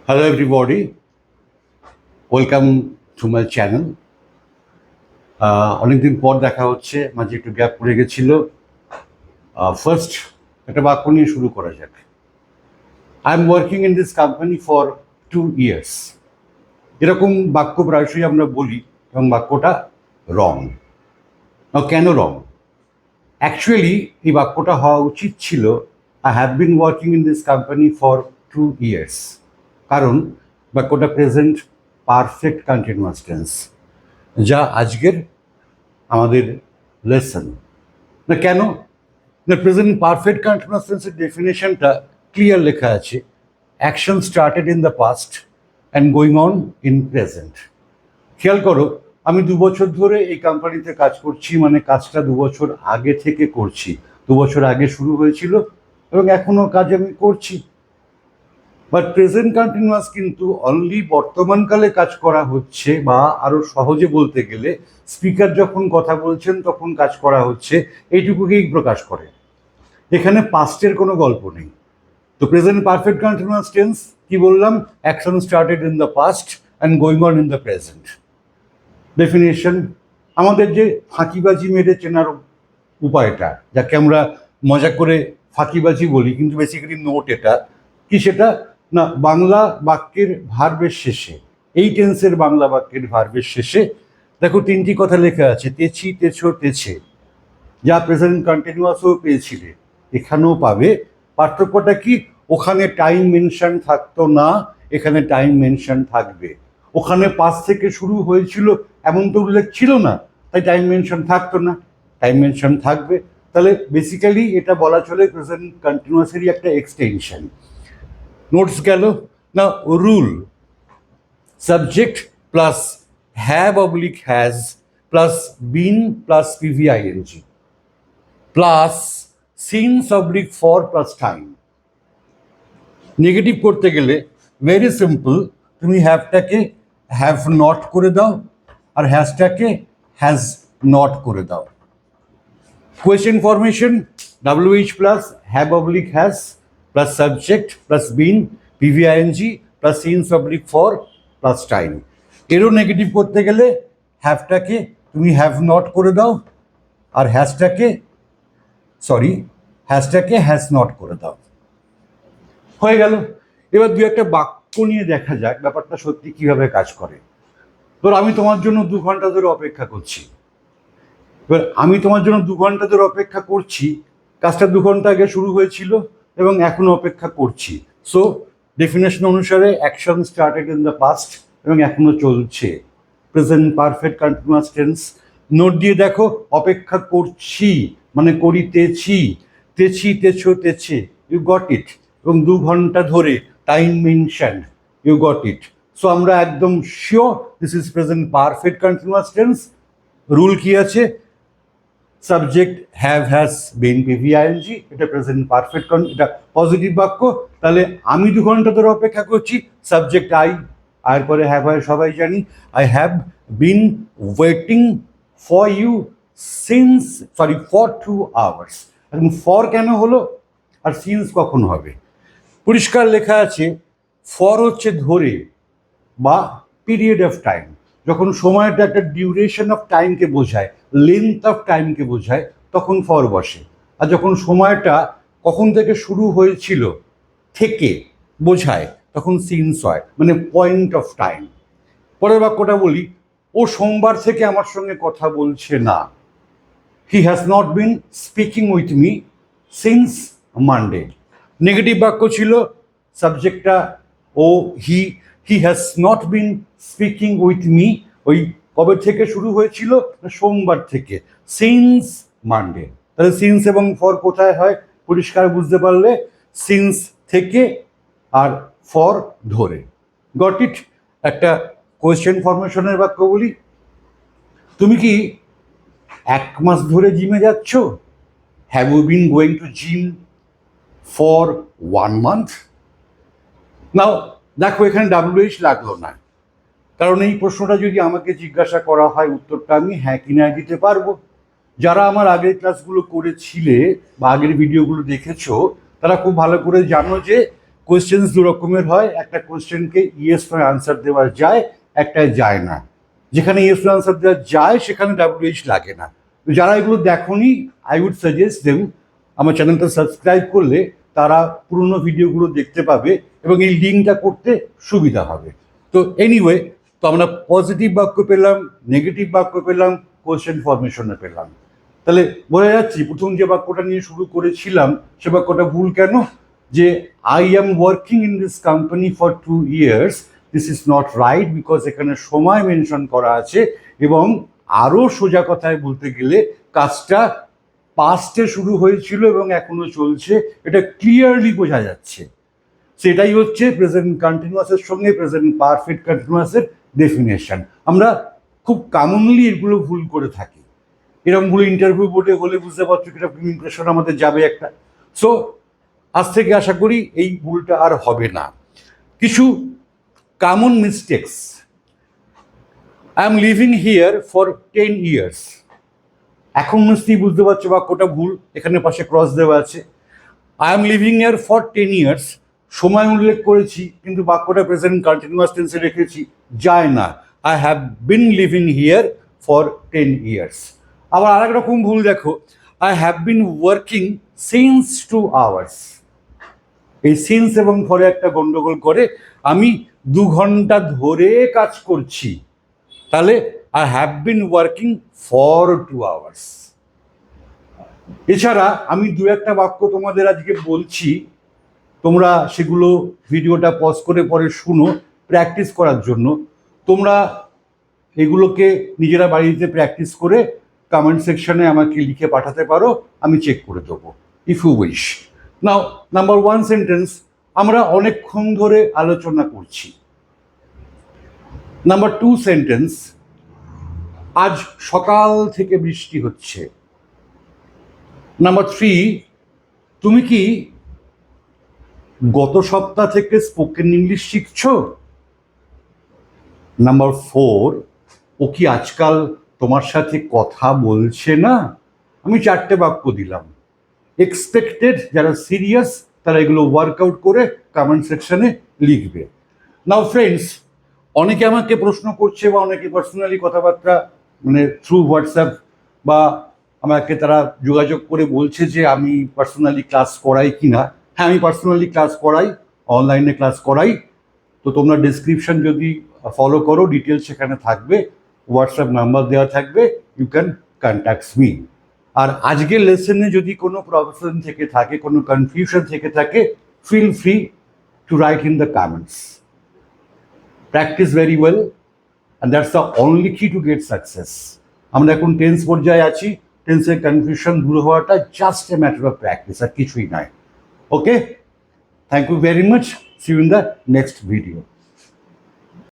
Hello everybody, welcome to my channel. অনেকদিন পর দেখা হচ্ছে, মাঝে একটু গ্যাপ পড়ে গেছিল। ফার্স্ট একটা বাক্য নিয়ে শুরু করা যাক। I am working in this company for 2 years। এরকম বাক্য প্রায়শই আমরা বলি এবং বাক্যটা রং। কেন রং? অ্যাকচুয়ালি এই বাক্যটা হওয়া উচিত ছিল I have been working in this company for 2 years, কারণ বাক্যটা প্রেজেন্ট পারফেক্ট কন্টিনিউয়াস টেন্স, যা আজকের আমাদের লেসন। না কেন? না, প্রেজেন্ট পারফেক্ট কন্টিনিউয়াস টেন্সের ডেফিনেশনটা ক্লিয়ার লেখা আছে, action started in the past and going on in present. খেয়াল করো, আমি 2 বছর ধরে এই কোম্পানিতে কাজ করছি, মানে কাজটা 2 বছর আগে থেকে করছি। 2 বছর আগে শুরু হয়েছিল এবং এখনও কাজ আমি করছি। বাট প্রেজেন্ট কন্টিনিউয়াস কিন্তু অনলি বর্তমানকালে কাজ করা হচ্ছে, বা আরও সহজে বলতে গেলে স্পিকার যখন কথা বলছেন তখন কাজ করা হচ্ছে, এইটুকুকেই প্রকাশ করে। এখানে পাস্টের কোনো গল্প নেই। তো প্রেজেন্ট পারফেক্ট কন্টিনিউয়াস টেন্স কি বললাম? Action started in the past and going on in the present. Definition, আমাদের যে ফাঁকিবাজি মেরে চেনার উপায়টা, যাকে আমরা মজা করে ফাঁকিবাজি বলি, কিন্তু বেসিক্যালি নোট এটা কি, সেটা না, বাংলা বাক্যের ভার্বের শেষে, এই টেন্সের বাংলা বাক্যের ভার্বের শেষে দেখো 3টি কথা লেখা আছে, তেছি, তেছো, তেছে, যা প্রেজেন্ট কন্টিনিউয়াসও পেয়েছিলে এখানেও পাবে। পার্থক্যটা কি? ওখানে টাইম মেনশন থাকতো না, এখানে টাইম মেনশন থাকবে। ওখানে পাস থেকে শুরু হয়েছিল এমন তো উল্লেখ ছিল না, তাই টাইম মেনশন থাকতো না, টাইম মেনশন থাকবে। তাহলে বেসিক্যালি এটা বলা চলে প্রেজেন্ট কন্টিনিউয়াসেরই একটা এক্সটেনশন। নোটস গেল না। Rule, subject plus have oblique has plus been plus P V I N G plus since oblique for plus time. Negative করতে গেলে ভেরি সিম্পল, তুমি হ্যাভটাকে হ্যাভ নট করে দাও আর হ্যাজটাকে হ্যাজ নট করে দাও। Question formation, WH plus have oblique has plus subject plus been P V I N G plus since oblique for plus time. এরও negative করতে গেলে হ্যাভটাকে তুমি হ্যাভ নট করে দাও আর হ্যাজটাকে হ্যাজ নট করে দাও। হয়ে গেল। এবার দু একটা বাক্য নিয়ে দেখা যাক ব্যাপারটা সত্যি কিভাবে কাজ করে। ধর আমি তোমার জন্য 2 ঘন্টা ধরে অপেক্ষা করছি। এবার আমি তোমার জন্য 2 ঘন্টা ধরে অপেক্ষা করছি, কাজটা 2 ঘন্টা আগে শুরু হয়েছিল এবং এখনো অপেক্ষা করছি। সো ডেফিনেশন অনুসারে action started in the past এবং এখনো চলছে, present perfect continuous tense. Note দিয়ে দেখো, অপেক্ষা করছি মানে করিতেছি, তেছি, তেছো, তেছে, ইউ গট ইট। এবং 2 ঘন্টা ধরে, time mention, you got it. So আমরা একদম sure this is present perfect continuous tense. Rule কি আছে? Subject have has been PVING, এটা প্রেজেন্ট পারফেক্ট, এটা পজিটিভ বাক্য। তাহলে আমি 2 ঘন্টা ধরে অপেক্ষা করছি, সাবজেক্ট আই, আর পরে হ্যাভ হয় সবাই জানি, I have been waiting for you since for 2 hours। এখন ফর কেন হলো আর সিন্স কখন হবে? পরিষ্কার লেখা আছে, ফর হচ্ছে ধরে বা পিরিয়ড অফ টাইম। যখন সময়টা একটা ডিউরেশন অফ টাইমকে বোঝায়, লেন্থ অফ টাইমকে বোঝায়, তখন ফর বসে। আর যখন সময়টা কখন থেকে শুরু হয়েছিল থেকে বোঝায়, তখন সিন্স হয়, মানে পয়েন্ট অফ টাইম। পরের বাক্যটা বলি, ও সোমবার থেকে আমার সঙ্গে কথা বলছে না। He has not been speaking with me since Monday. Negative বাক্য ছিল, সাবজেক্টটা ও, he has not been speaking with me, ওই কবে থেকে শুরু হয়েছিল? সোমবার থেকে, সিন্স মানডে। তাহলে সিন্স এবং ফর কোথায় হয় পরিষ্কার বুঝতে পারলে, সিন্স থেকে আর ফর ধরে। Got it? একটা কোয়েশ্চেন ফরমেশনের বাক্য বলি, তুমি কি 1 মাস ধরে জিমে যাচ্ছ? Have you been going to gym for 1 month? Now দেখো, এখানে WH লাগলো না, কারণ এই প্রশ্নটা যদি আমাকে জিজ্ঞাসা করা হয়, উত্তরটা আমি হ্যাঁ কি না দিতে পারবো। যারা আমার আগের ক্লাসগুলো করেছিলে বা আগের ভিডিওগুলো দেখেছো, তারা খুব ভালো করে জানো যে কোয়েশ্চেন্স দু রকমের হয়, একটা কোয়েশ্চেনকে ইয়েস নো আনসার দেওয়া যায়, একটা যায় না। যেখানে ইয়েস নো আনসার দেওয়া যায় সেখানে WH লাগে না। তো যারা এগুলো দেখোনি, আই উড সাজেস্ট দেম আমার চ্যানেলটা সাবস্ক্রাইব করলে তারা পুরনো ভিডিওগুলো দেখতে পাবে এবং এই লিঙ্কটা করতে সুবিধা হবে। তো এনিওয়ে, তো আমরা পজিটিভ বাক্য পেলাম, নেগেটিভ বাক্য পেলাম, কোয়েশ্চেন ফরমেশনে পেলাম। তাহলে বোঝা যাচ্ছে প্রথম যে বাক্যটা নিয়ে শুরু করেছিলাম সে বাক্যটা ভুল কেন, যে I am working in this company for 2 years, this is not right because এখানে সময় মেনশন করা আছে এবং আরও সোজা কথায় বলতে গেলে কাজটা পাস্টে শুরু হয়েছিল এবং এখনো চলছে, এটা ক্লিয়ারলি বোঝা যাচ্ছে। সেটাই হচ্ছে প্রেজেন্ট কন্টিনিউয়াসের সঙ্গে প্রেজেন্ট পারফেক্ট কন্টিনিউয়াসের ডেফিনেশন। আমরা খুব কমনলি এগুলো ভুল করে থাকি। এরকম ভুল ইন্টারভিউ বোর্ডে হলে বুঝতে পারছো কিনা ইমপ্রেশন আমাদের যাবে একটা। সো আজ থেকে আশা করি এই ভুলটা আর হবে না। কিছু common mistakes, I am living here for 10 years। এখন নিশ্চয়ই বুঝতে পারছো বাক্যটা ভুল, এখানে পাশে ক্রস দেওয়া আছে। I am living here for 10 years, সময় উল্লেখ করেছি কিন্তু বাক্যটা প্রেজেন্ট কন্টিনিউয়াস টেন্সে রেখেছি, যায় না। I have been living here for 10 years। আবার আরেক রকম ভুল দেখো, I have been working since 2 hours। এই সিন্স এবং ফরে একটা গন্ডগোল করে, আমি 2 ঘন্টা ধরে কাজ করছি, তাহলে I have been working for 2 hours। এছাড়া আমি দু একটা বাক্য তোমাদের আজকে বলছি, তোমরা সেগুলো ভিডিওটা পজ করে পরে শুনো প্র্যাকটিস করার জন্য। তোমরা এগুলোকে নিজেরা বাড়িতে প্র্যাকটিস করে কমেন্ট সেকশনে আমাকে লিখে পাঠাতে পারো, আমি চেক করে দেবো if you wish. Now number 1 sentence, আমরা অনেকক্ষণ ধরে আলোচনা করছি। নাম্বার 2 সেন্টেন্স, আজ সকাল থেকে বৃষ্টি হচ্ছে। নাম্বার 3, তুমি কি গত সপ্তাহ থেকে স্পোকেন ইংলিশ শিখছো? নাম্বার 4, ও কি আজকাল তোমার সাথে কথা বলছে না? আমি 4টে বাক্য দিলাম। এক্সপেক্টেড যারা সিরিয়াস তারা এগুলো ওয়ার্কআউট করে কমেন্ট সেকশনে লিখবে। নাও ফ্রেন্ডস, অনেকে আমাকে প্রশ্ন করছে বা অনেকে পার্সোনালি কথাবার্তা মানে থ্রু হোয়াটসঅ্যাপ বা আমাকে তারা যোগাযোগ করে বলছে যে আমি পার্সোনালি ক্লাস করাই কি না। হ্যাঁ, আমি পার্সোনালি ক্লাস করাই, অনলাইনে ক্লাস করাই। তো তোমরা ডিসক্রিপশন যদি ফলো করো, ডিটেলস সেখানে থাকবে, হোয়াটসঅ্যাপ নাম্বার দেওয়া থাকবে, ইউ ক্যান কন্ট্যাক্টস মি। আর আজকের লেসনে যদি কোনো প্রবলেম থেকে থাকে, কোনো কনফিউশন থেকে থাকে, feel free to write in the comments. Practice very well and that's the only key to get success. আমরা এখন টেন্স পর্যায়ে আছি, টেন্সের কনফিউশন দূর হওয়াটা just a matter of practice, আর কিছুই নয়। Okay, thank you very much, see you in the next video.